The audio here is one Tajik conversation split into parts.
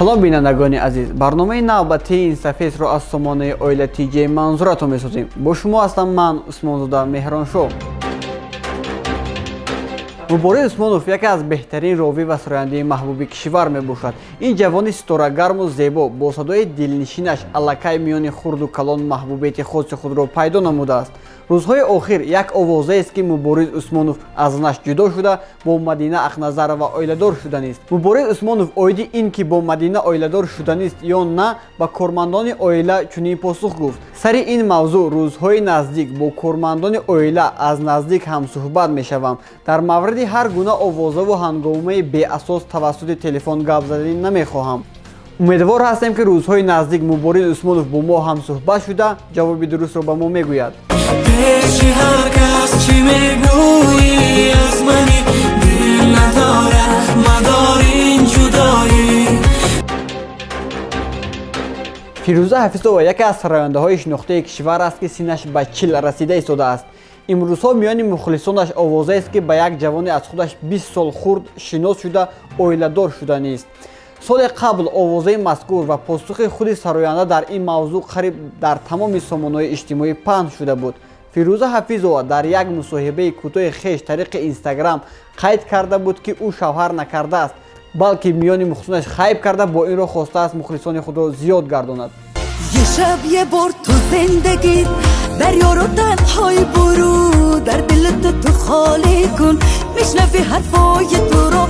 салом бинандагони азиз, барномаи навбатии ин сафесро аз сомонаи оила тиҷаи манзуратон месозем. Бо шумо ҳастам ман Усмонзода Меҳроншоҳ. Муборис Усмонов яке аз беҳтарин ровӣ ва сарояндаи маҳбуби кишвар мебошад. Ин ҷавони ситорагарму зебо бо садои дилнишинаш аллакай миёни хурду калон маҳбубияти хоси худро пайдо намудааст. рӯзҳои охир як овозаест ки Муборис Усмонов аз занаш ҷудо шуда бо Мадина Ахназарова оиладор шуданист. Муборис Усмонов оиди ин ки бо Мадина оиладор шуданист ё на ба кормандони оила чунин посух гуфт. Сари ин мавзӯъ рӯзҳои наздик бо кормандони оила аз наздик ҳамсуҳбат мешавам. Дар мавриди ҳар гуна овозаву ҳангомаи беасос тавассути телефон гапзанӣ намехоҳам. умедвор ҳастем ки рӯзҳои наздик Муборис Усмонов бо мо ҳамсуҳбат шуда ҷавоби дурустро ба мо мегӯяд. фирӯза ҳафизова яке аз сарояндаҳои шинохтаи кишвар аст ки синаш ба 40 расида истодааст. имрӯзҳо миёни мухлисонаш овозаест ки ба як ҷавони аз худаш 20 сол хурд шинос шуда оиладор шуданист. соли қабл овозаи мазкур ва посухи худи сароянда дар ин мавзӯъ қариб дар тамоми сомонаҳои иҷтимоӣ паҳн шуда буд. фирӯза ҳафизова дар як мусоҳибаи кӯтоҳи хеш тариқи инстаграм қайд карда буд ки ӯ шавҳар накардааст, балки миёни мухлисонаш хайб карда бо инро хостааст мухлисони худро зиёд гардонад. یه شب یه بار تو زندگی دریا رو تنهای برو در دلت تو خالی کن میشنوی حرفای تو رو.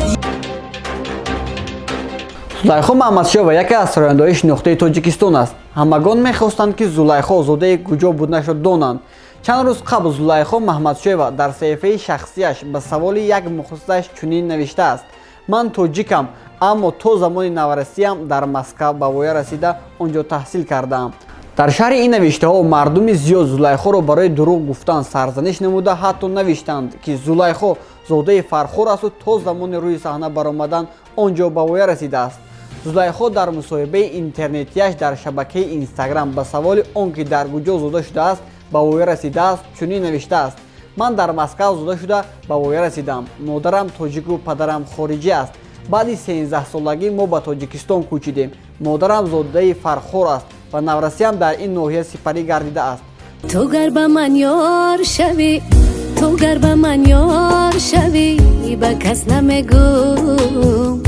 зулайхо маҳмадшиёва яке аз сарояндаҳои шинохтаи тоҷикистон аст. ҳамагон мехостанд ки зулайхо зодаи куҷо буднашро донанд. чанд рӯз қабл зулайхо маҳмадшиёва дар саҳифаи шахсияш ба саволи як мухлисаш чунин навиштааст: ман тоҷикам, аммо то замони наварасиям дар Москав ба воя расида онҷо таҳсил кардаам. дар шаҳри ин навиштаҳо мардуми зиёд зулайхоро барои дурӯғ гуфтан сарзаниш намуда ҳатто навиштанд ки зулайхо зодаи фархор асту то замони рӯи саҳна баромадан онҷо ба воя расидааст. зулайхо дар мусоҳибаи интернетияш дар шабакаи Инстаграм ба саволи он ки дар куҷо зода шудааст ба воя расидааст чунин навиштааст: ман дар Москав зода шуда ба воя расидам. модарам тоҷику падарам хориҷӣ аст. баъди 13-солагӣ мо ба Тоҷикистон кӯчидем. модарам зодаи фархор аст ва наврасиям дар ин ноҳия сипарӣ гардидааст. تو گر به من یار شوی تو گر به من یار شوی به کس نمیگم.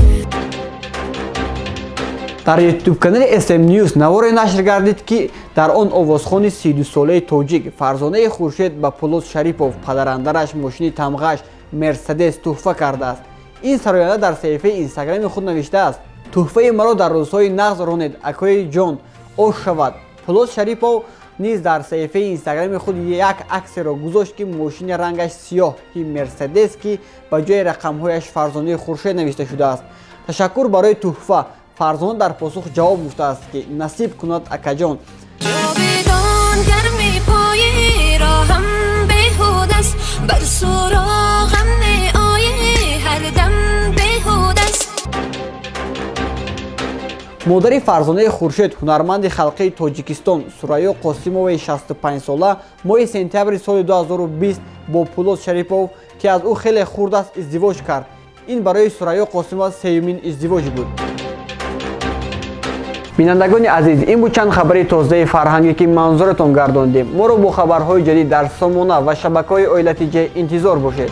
дар ютуб-канали SM News наворе нашр гардид ки дар он овозхони 32-солаи тоҷик Фарзонаи Хуршед ба Пулот Шарипов падарандараш мошини тамғаш Мерседес тӯҳфа кардааст. ин сароянда дар саҳифаи инстаграми худ навиштааст: тӯҳфаи маро дар рӯзҳои нағз ронед акои ҷон, ош шавад. Пулот Шарипов низ дар саҳифаи инстаграми худ як аксеро гузошт ки мошини рангаш сиёҳи Мерседес ки ба ҷои рақамҳояш Фарзонаи Хуршед навишта шудааст. ташаккур барои тӯҳфа. Фарзона дар посух ҷавоб гуфтааст ки насиб кунад акаҷон. модари Фарзонаи Хуршед ҳунарманди халқии Тоҷикистон Сурайё Қосимоваи 65-сола моҳи сентябри соли 2020 бо Пулот Шарипов ки аз ӯ хеле хурд аст издивоҷ кард. ин барои Сурайё Қосимова сеюмин издивоҷ буд. бинандагони азиз, ин буд чанд хабари тозаи фарҳангӣ ки манзуратон гардондем. моро бо хабарҳои ҷадид дар сомона ва шабакаҳои оила тиҷа интизор бошед.